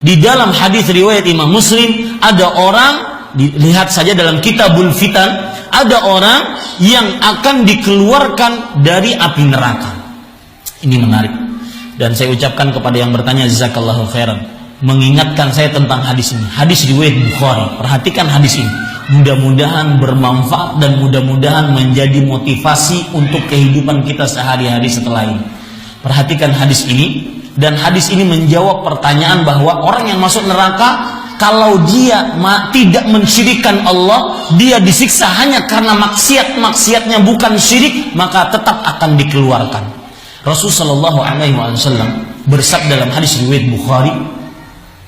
Di dalam hadis riwayat Imam Muslim, ada orang, dilihat saja dalam Kitabul Fitan, ada orang yang akan dikeluarkan dari api neraka. Ini menarik. Dan saya ucapkan kepada yang bertanya, jazakallahu khairan, mengingatkan saya tentang hadis ini. Hadis riwayat Bukhari. Perhatikan hadis ini. Mudah-mudahan bermanfaat dan mudah-mudahan menjadi motivasi untuk kehidupan kita sehari-hari setelah ini. Perhatikan hadis ini. Dan hadis ini menjawab pertanyaan bahwa orang yang masuk neraka, kalau dia tidak mensyirikkan Allah, dia disiksa hanya karena maksiatnya bukan syirik, maka tetap akan dikeluarkan. Rasulullah SAW bersabda dalam hadis riwayat Bukhari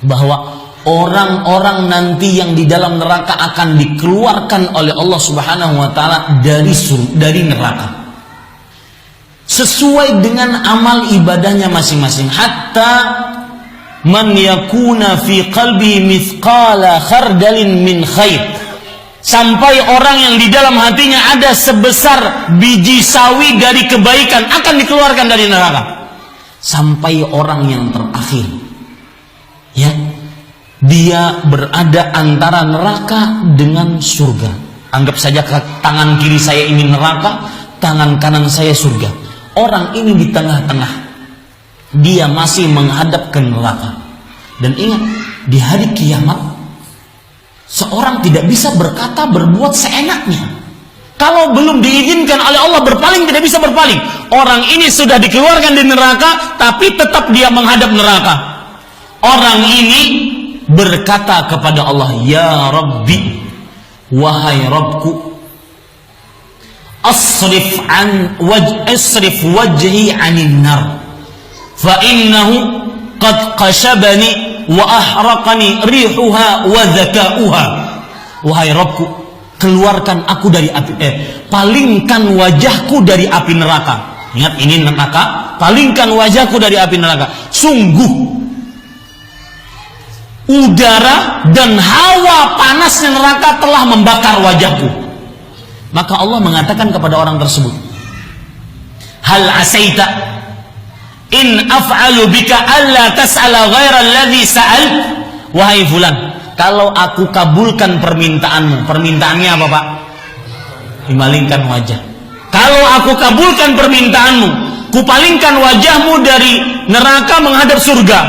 bahwa orang-orang nanti yang di dalam neraka akan dikeluarkan oleh Allah Subhanahu wa taala dari neraka sesuai dengan amal ibadahnya masing-masing, hatta man yakuna fi qalbi mithqala khardalin min khair, sampai orang yang di dalam hatinya ada sebesar biji sawi dari kebaikan akan dikeluarkan dari neraka. Sampai orang yang terakhir, ya, dia berada antara neraka dengan surga. Anggap saja tangan kiri saya ini neraka, tangan kanan saya surga. Orang ini di tengah-tengah, dia masih menghadap ke neraka. Dan ingat, di hari kiamat seorang tidak bisa berkata berbuat seenaknya. Kalau belum diizinkan oleh Allah berpaling, tidak bisa berpaling. Orang ini sudah dikeluarkan di neraka, tapi tetap dia menghadap neraka. Orang ini berkata kepada Allah, ya Rabbi, wahai Rabbku, asrif wajhi anin nar, fa innahu qad qashabani wa ahraqani rihuha wa zakauha. Wahai Rabbku, keluarkan aku dari api, palingkan wajahku dari api neraka. Ingat, ini neraka. Palingkan wajahku dari api neraka. Sungguh udara dan hawa panasnya neraka telah membakar wajahku. Maka Allah mengatakan kepada orang tersebut, hal asaita in af'alu bika alla tas'ala ghaira alladhi sa'al. Wahai fulan, kalau aku kabulkan permintaanmu, permintaannya apa Pak? Dimalingkan wajah. Kalau aku kabulkan permintaanmu, kupalingkan wajahmu dari neraka menghadap surga,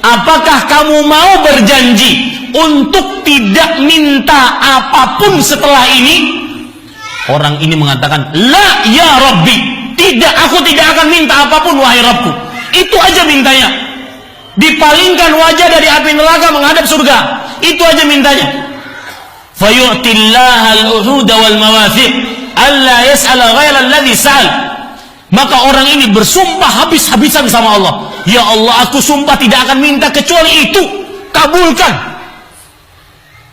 apakah kamu mau berjanji untuk tidak minta apapun setelah ini? Orang ini mengatakan, la ya Rabbi, tidak, aku tidak akan minta apapun wahai Rabbku. Itu aja mintanya. Dipalingkan wajah dari api neraka menghadap surga. Itu aja mintanya. Fayu'tillaha al-uhuda wal mawathiq alla yas'ala ghaira alladhi sa'al. Maka orang ini bersumpah habis-habisan sama Allah. Ya Allah, aku sumpah tidak akan minta kecuali itu. Kabulkan.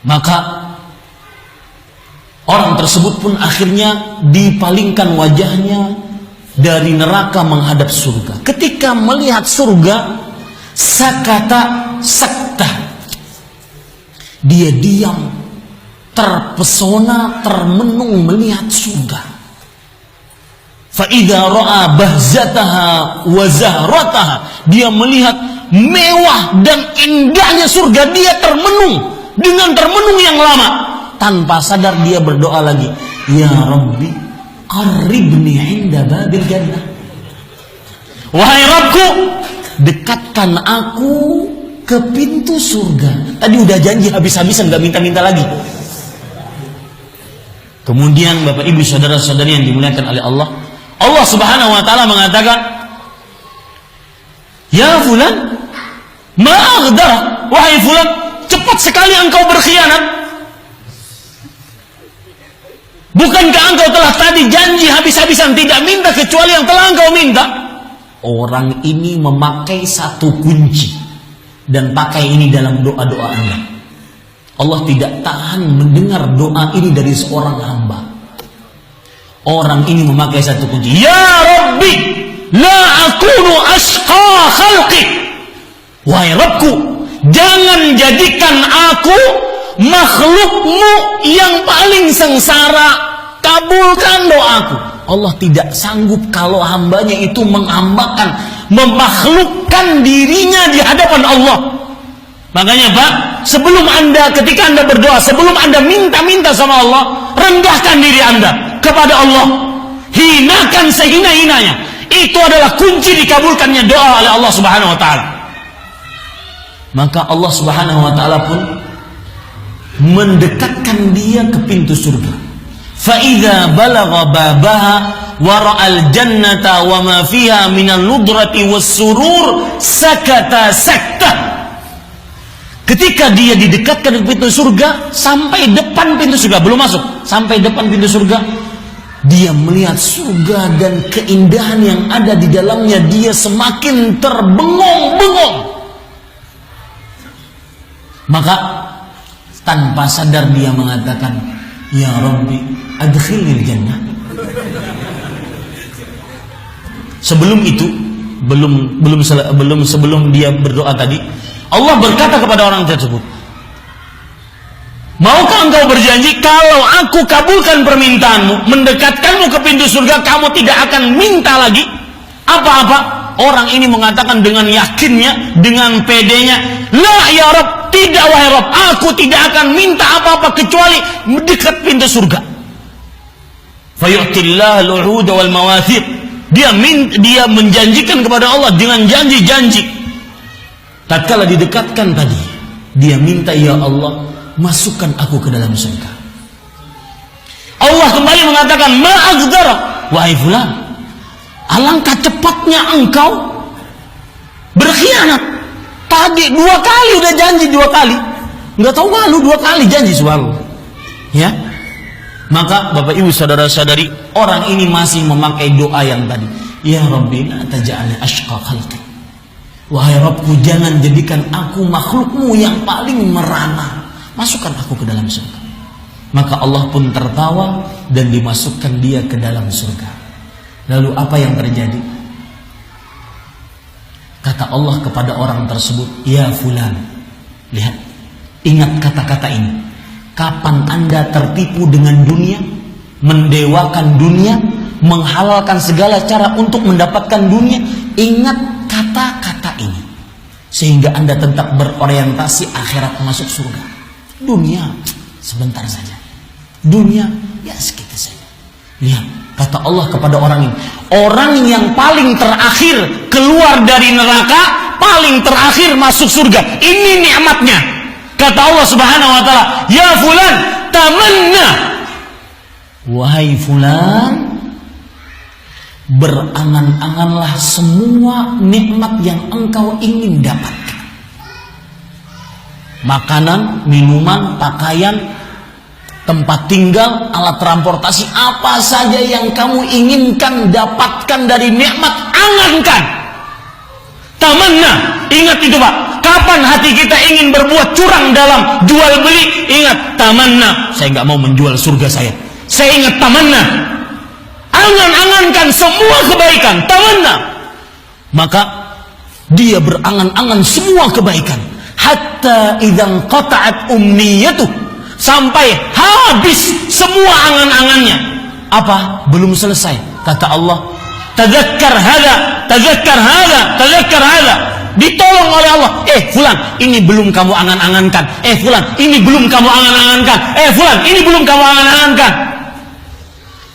Maka orang tersebut pun akhirnya dipalingkan wajahnya dari neraka menghadap surga. Ketika melihat surga, sakata sakta, dia diam, terpesona, termenung melihat surga. Fa idza ra'a bahzataha wa zahrataha, dia melihat mewah dan indahnya surga, dia termenung dengan termenung yang lama. Tanpa sadar dia berdoa lagi, ya Rabbi, qarribni 'inda babil jannah. Wahai Rabbku, dekatkan aku ke pintu surga. Tadi udah janji habis-habisan, gak minta-minta lagi. Kemudian Bapak Ibu saudara-saudari yang dimuliakan oleh Allah, Allah Subhanahu wa taala mengatakan, ya fulan, ma aghdara, wahai fulan, cepat sekali engkau berkhianat. Bukankah engkau telah tadi janji habis-habisan tidak minta kecuali yang telah engkau minta? Orang ini memakai satu kunci, dan pakai ini dalam doa-doa Anda. Allah tidak tahan mendengar doa ini dari seorang hamba. Orang ini memakai satu kunci, ya Rabbi, la akunu ashqa khalqi. Wahai Rabbku, jangan jadikan aku makhlukmu yang paling sengsara. Kabulkan doaku. Allah tidak sanggup kalau hambanya itu menghambakan, memakhlukkan dirinya di hadapan Allah. Makanya Pak, ketika Anda berdoa, sebelum Anda minta-minta sama Allah, rendahkan diri Anda kepada Allah. Hinakan sehina-hinanya. Itu adalah kunci dikabulkannya doa oleh Allah Subhanahu wa taala. Maka Allah Subhanahu wa taala pun mendekatkan dia ke pintu surga. Fa idza balagha babaha wa ra'al jannata wa ma fiha minal nudrati was surur sakata sakta. Ketika dia didekatkan ke pintu surga, sampai depan pintu surga, belum masuk, sampai depan pintu surga, dia melihat surga dan keindahan yang ada di dalamnya, dia semakin terbengong-bengong. Maka tanpa sadar dia mengatakan, ya Rabbi adkhilnil jannah. Sebelum itu, sebelum dia berdoa tadi, Allah berkata kepada orang tersebut, maukah engkau berjanji kalau aku kabulkan permintaanmu, mendekatkanmu ke pintu surga, kamu tidak akan minta lagi apa-apa? Orang ini mengatakan dengan yakinnya, dengan pedenya, la ya Rabb, tidak wahai Rabb, aku tidak akan minta apa-apa kecuali dekat pintu surga. Fayu'tillah al-uhud wal mawathiq. Dia menjanjikan kepada Allah dengan janji-janji. Tatkala didekatkan tadi, dia minta, ya Allah, masukkan aku ke dalam surga. Allah kembali mengatakan, ma'aghdara, wahai fulan, alangkah cepatnya engkau berkhianat. Tadi 2 kali udah janji, 2 kali. Nggak tahu malu, 2 kali janji selalu. Ya. Maka Bapak Ibu saudara-saudari, orang ini masih memakai doa yang tadi. Ya Rabbi la taj'alni ashqa khalqi. Wahai Rabbku, jangan jadikan aku makhlukmu yang paling merana. Masukkan aku ke dalam surga. Maka Allah pun tertawa dan dimasukkan dia ke dalam surga. Lalu apa yang terjadi? Kata Allah kepada orang tersebut, ya fulan, lihat, ingat kata-kata ini. Kapan Anda tertipu dengan dunia, mendewakan dunia, menghalalkan segala cara untuk mendapatkan dunia, ingat kata-kata ini, sehingga Anda tetap berorientasi akhirat masuk surga. Dunia sebentar saja, dunia ya segitu saja. Lihat, kata Allah kepada orang ini, orang yang paling terakhir keluar dari neraka, paling terakhir masuk surga. Ini nikmatnya. Kata Allah Subhanahu wa taala, ya fulan tamanna. Wahai fulan, berangan-anganlah semua nikmat yang engkau ingin dapatkan. Makanan, minuman, pakaian, tempat tinggal, alat transportasi, apa saja yang kamu inginkan dapatkan dari nikmat, angankan. Tamanna, ingat itu Pak. Kapan hati kita ingin berbuat curang dalam jual beli, ingat tamanna. Saya nggak mau menjual surga saya. Saya ingat tamanna. Angan-angankan semua kebaikan, tamanna. Maka dia berangan-angan semua kebaikan. Hatta idzan qata'at umniyatuh, sampai habis semua angan-angannya. Apa? Belum selesai. Kata Allah, tadzakkar hadza, tadzakkar hadza, tadzakkar hadza. Ditolong oleh Allah. Fulan, ini belum kamu angan-angankan. Fulan, ini belum kamu angan-angankan. Fulan, ini belum kamu angan-angankan.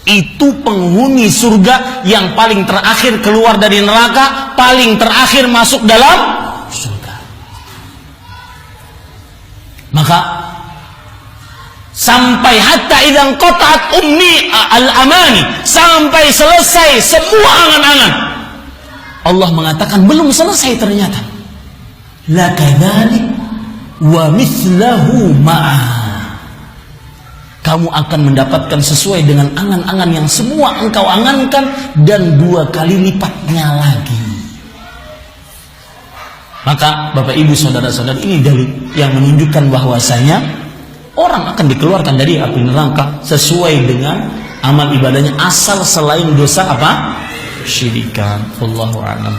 Itu penghuni surga yang paling terakhir keluar dari neraka, paling terakhir masuk dalam surga. Maka sampai hatta idzan qata'at ummi al-amani, sampai selesai semua angan-angan. Allah mengatakan belum selesai ternyata. La kadzalik wa mithlahu ma'a. Kamu akan mendapatkan sesuai dengan angan-angan yang semua engkau angankan dan 2 kali lipatnya lagi. Maka Bapak Ibu saudara-saudara, ini dalil yang menunjukkan bahwasanya orang akan dikeluarkan dari api neraka sesuai dengan amal ibadahnya, asal selain dosa apa? Syirikan. Wallahu a'lam.